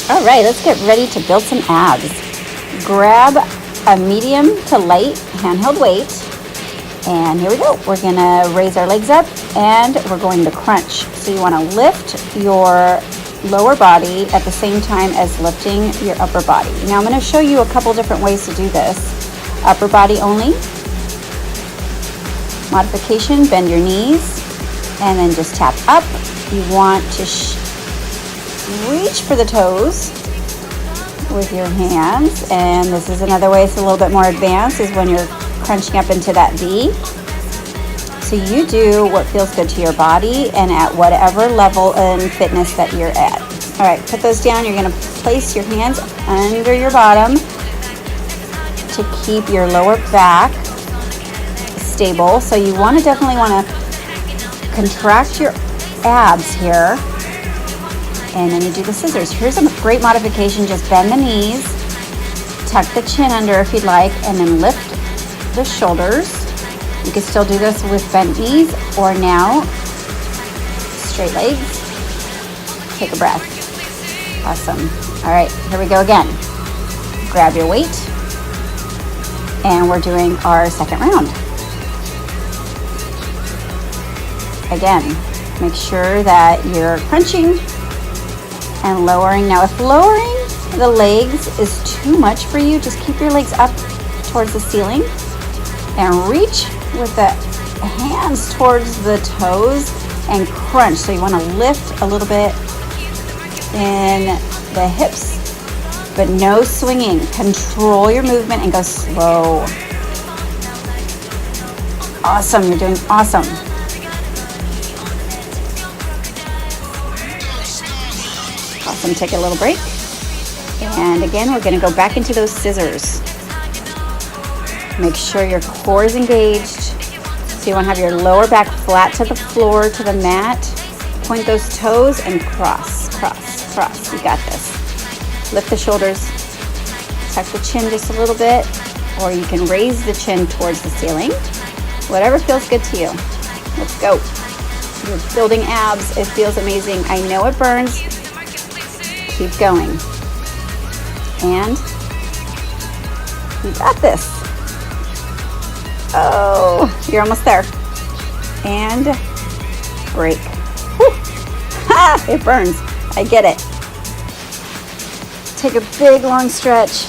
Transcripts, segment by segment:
All right, let's get ready to build some abs. Grab a medium to light handheld weight, and here we go. We're gonna raise our legs up and we're going to crunch. So you wanna lift your lower body at the same time as lifting your upper body. Now I'm gonna show you a couple different ways to do this. Upper body only. Modification, bend your knees, and then just tap up. You want to reach for the toes with your hands, and this is another way, it's a little bit more advanced, is when you're crunching up into that V. So you do what feels good to your body and at whatever level in fitness that you're at. All right, put those down. You're gonna place your hands under your bottom to keep your lower back stable. So you definitely wanna contract your abs here, and then you do the scissors. Here's a great modification. Just bend the knees, tuck the chin under if you'd like, and then lift the shoulders. You can still do this with bent knees or now straight legs. Take a breath. Awesome. All right, here we go again. Grab your weight, and we're doing our second round. Again, make sure that you're crunching and lowering. Now, if lowering the legs is too much for you, just keep your legs up towards the ceiling and reach with the hands towards the toes and crunch. So you want to lift a little bit in the hips, but no swinging. Control your movement and go slow. Awesome, you're doing awesome. Awesome, take a little break. And again, we're gonna go back into those scissors. Make sure your core is engaged. So you wanna have your lower back flat to the floor, to the mat. Point those toes and cross, cross, cross. You got this. Lift the shoulders. Tuck the chin just a little bit, or you can raise the chin towards the ceiling. Whatever feels good to you. Let's go. You're building abs. It feels amazing. I know it burns. Keep going. And you got this. Oh, you're almost there. And break. Whew. Ha! It burns. I get it. Take a big long stretch.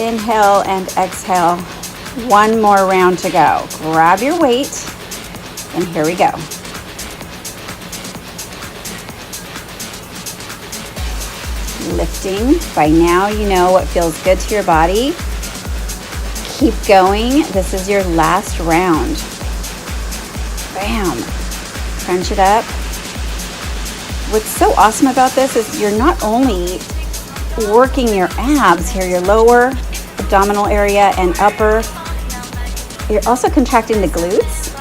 Inhale and exhale. One more round to go. Grab your weight, and here we go. Lifting. By now you know what feels good to your body. Keep going. This is your last round. Bam. Crunch it up. What's so awesome about this is you're not only working your abs here, your lower abdominal area and upper, you're also contracting the glutes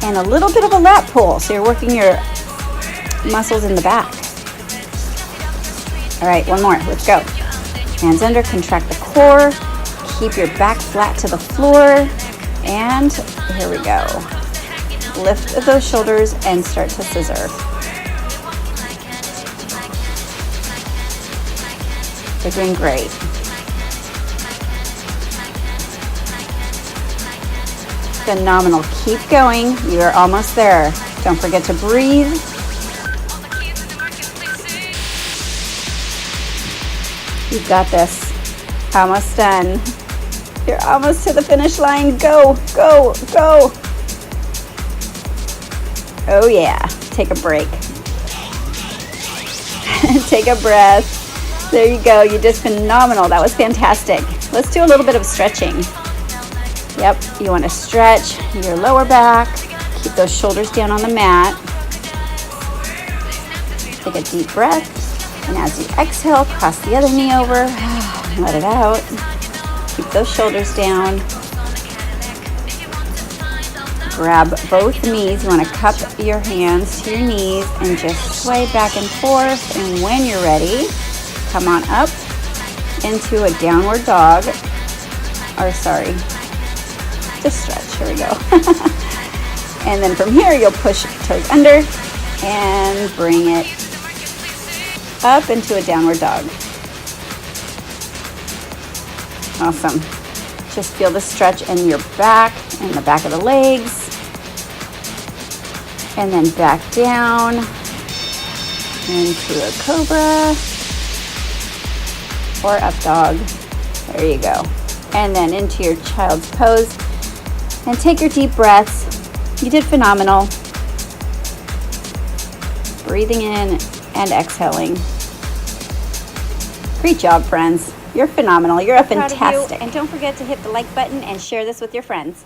and a little bit of a lat pull. So you're working your muscles in the back. All right, one more, let's go. Hands under, contract the core, keep your back flat to the floor, and here we go. Lift those shoulders and start to scissor. You're doing great. Phenomenal, keep going, you are almost there. Don't forget to breathe. You've got this. Almost done. You're almost to the finish line. Go, go, go. Oh yeah. Take a break. Take a breath. There you go. You did phenomenal. That was fantastic. Let's do a little bit of stretching. Yep. You want to stretch your lower back. Keep those shoulders down on the mat. Take a deep breath. And as you exhale, cross the other knee over, let it out. Keep those shoulders down. Grab both knees. You want to cup your hands to your knees and just sway back and forth. And when you're ready, come on up into a downward dog. Or sorry, just stretch. Here we go. And then from here, you'll push toes under and bring it up into a downward dog. Awesome. Just feel the stretch in your back and the back of the legs. And then back down into a cobra or up dog. There you go. And then into your child's pose. And take your deep breaths. You did phenomenal. Breathing in and exhaling. Great job, friends. You're phenomenal. You're a fantastic. And don't forget to hit the like button and share this with your friends.